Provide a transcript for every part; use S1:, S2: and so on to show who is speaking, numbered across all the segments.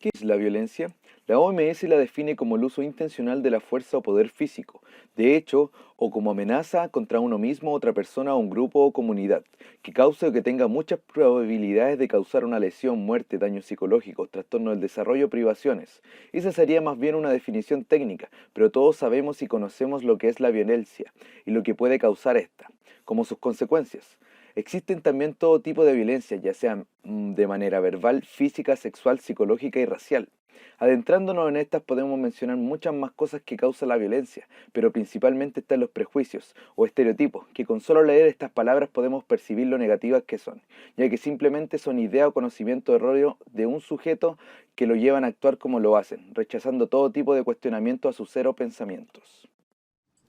S1: ¿Qué es la violencia? La OMS la define como el uso intencional de la fuerza o poder físico, de hecho, o como amenaza contra uno mismo, otra persona, un grupo o comunidad, que cause o que tenga muchas probabilidades de causar una lesión, muerte, daños psicológicos, trastorno del desarrollo o privaciones. Esa sería más bien una definición técnica, pero todos sabemos y conocemos lo que es la violencia y lo que puede causar esta, como sus consecuencias. Existen también todo tipo de violencia, ya sea de manera verbal, física, sexual, psicológica y racial. Adentrándonos en estas podemos mencionar muchas más cosas que causan la violencia, pero principalmente están los prejuicios o estereotipos, que con solo leer estas palabras podemos percibir lo negativas que son, ya que simplemente son idea o conocimiento erróneo de un sujeto que lo llevan a actuar como lo hacen, rechazando todo tipo de cuestionamiento a sus cero pensamientos.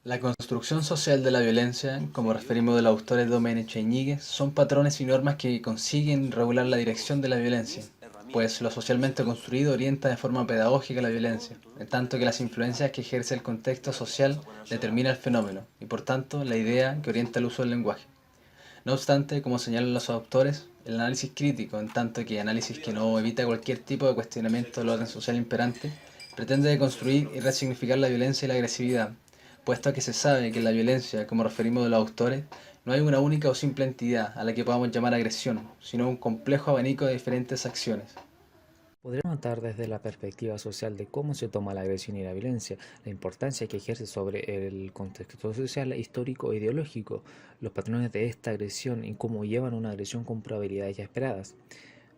S2: La construcción social de la violencia, como referimos de los autores Domenech e Iñiguez, son patrones y normas que consiguen regular la dirección de la violencia, pues lo socialmente construido orienta de forma pedagógica la violencia, en tanto que las influencias que ejerce el contexto social determina el fenómeno, y por tanto la idea que orienta el uso del lenguaje. No obstante, como señalan los autores, el análisis crítico, en tanto que análisis que no evita cualquier tipo de cuestionamiento del orden social imperante, pretende construir y resignificar la violencia y la agresividad, puesto que se sabe que en la violencia, como referimos de los autores, no hay una única o simple entidad a la que podamos llamar agresión, sino un complejo abanico de diferentes acciones.
S3: Podríamos notar desde la perspectiva social de cómo se toma la agresión y la violencia, la importancia que ejerce sobre el contexto social, histórico e ideológico, los patrones de esta agresión y cómo llevan una agresión con probabilidades ya esperadas.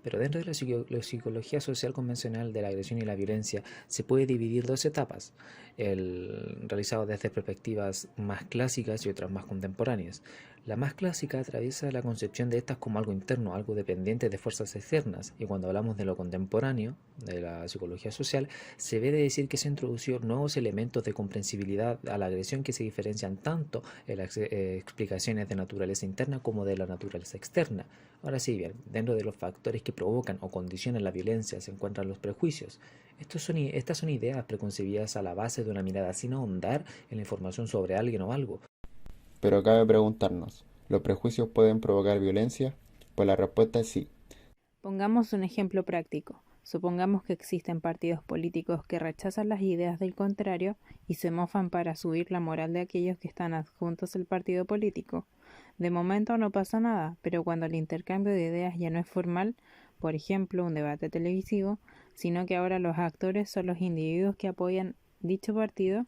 S3: Pero dentro de la psicología social convencional de la agresión y la violencia se puede dividir dos etapas, el realizado desde perspectivas más clásicas y otras más contemporáneas. La más clásica atraviesa la concepción de estas como algo interno, algo dependiente de fuerzas externas, y cuando hablamos de lo contemporáneo, de la psicología social, se ve de decir que se introducieron nuevos elementos de comprensibilidad a la agresión que se diferencian tanto en las explicaciones de naturaleza interna como de la naturaleza externa. Ahora sí, bien, dentro de los factores que provocan o condicionan la violencia se encuentran los prejuicios. Estas son ideas preconcebidas a la base de una mirada sin ahondar en la información sobre alguien o algo.
S4: Pero cabe preguntarnos, ¿los prejuicios pueden provocar violencia? Pues la respuesta es sí.
S5: Pongamos un ejemplo práctico. Supongamos que existen partidos políticos que rechazan las ideas del contrario y se mofan para subir la moral de aquellos que están adjuntos al partido político. De momento no pasa nada, pero cuando el intercambio de ideas ya no es formal, por ejemplo un debate televisivo, sino que ahora los actores son los individuos que apoyan dicho partido,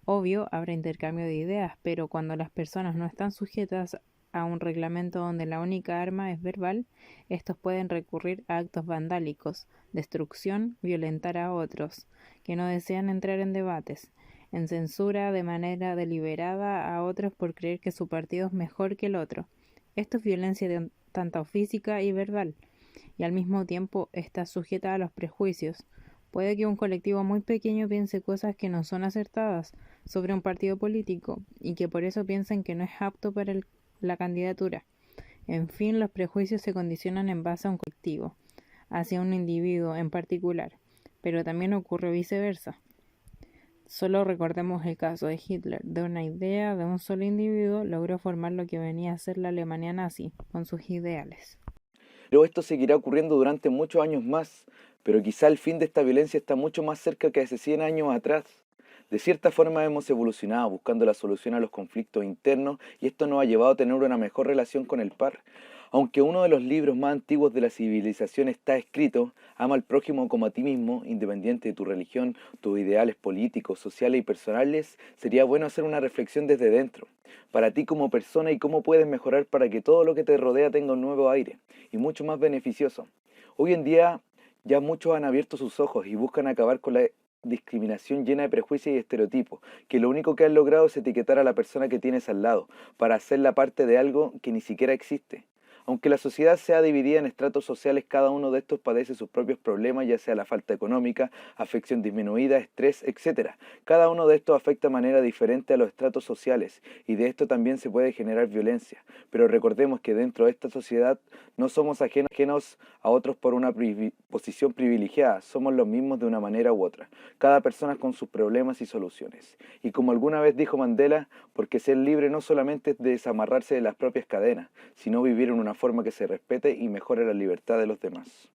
S5: obvio habrá intercambio de ideas, pero cuando las personas no están sujetas a un reglamento donde la única arma es verbal, estos pueden recurrir a actos vandálicos, destrucción, violentar a otros, que no desean entrar en debates, en censura de manera deliberada a otros por creer que su partido es mejor que el otro. Esto es violencia tanto física y verbal, y al mismo tiempo está sujeta a los prejuicios. Puede que un colectivo muy pequeño piense cosas que no son acertadas sobre un partido político y que por eso piensen que no es apto para la candidatura. En fin, los prejuicios se condicionan en base a un colectivo, hacia un individuo en particular, pero también ocurre viceversa. Solo recordemos el caso de Hitler. De una idea de un solo individuo logró formar lo que venía a ser la Alemania nazi, con sus ideales.
S1: Pero esto seguirá ocurriendo durante muchos años más, pero quizá el fin de esta violencia está mucho más cerca que hace 100 años atrás. De cierta forma hemos evolucionado buscando la solución a los conflictos internos y esto nos ha llevado a tener una mejor relación con el par. Aunque uno de los libros más antiguos de la civilización está escrito, ama al prójimo como a ti mismo, independiente de tu religión, tus ideales políticos, sociales y personales, sería bueno hacer una reflexión desde dentro, para ti como persona y cómo puedes mejorar para que todo lo que te rodea tenga un nuevo aire y mucho más beneficioso. Hoy en día ya muchos han abierto sus ojos y buscan acabar con la discriminación llena de prejuicios y estereotipos, que lo único que han logrado es etiquetar a la persona que tienes al lado, para hacerla parte de algo que ni siquiera existe. Aunque la sociedad sea dividida en estratos sociales, cada uno de estos padece sus propios problemas, ya sea la falta económica, afección disminuida, estrés, etcétera. Cada uno de estos afecta de manera diferente a los estratos sociales y de esto también se puede generar violencia. Pero recordemos que dentro de esta sociedad no somos ajenos a otros por una posición privilegiada, somos los mismos de una manera u otra. Cada persona con sus problemas y soluciones. Y como alguna vez dijo Mandela, porque ser libre no solamente es desamarrarse de las propias cadenas, sino vivir en una forma que se respete y mejore la libertad de los demás.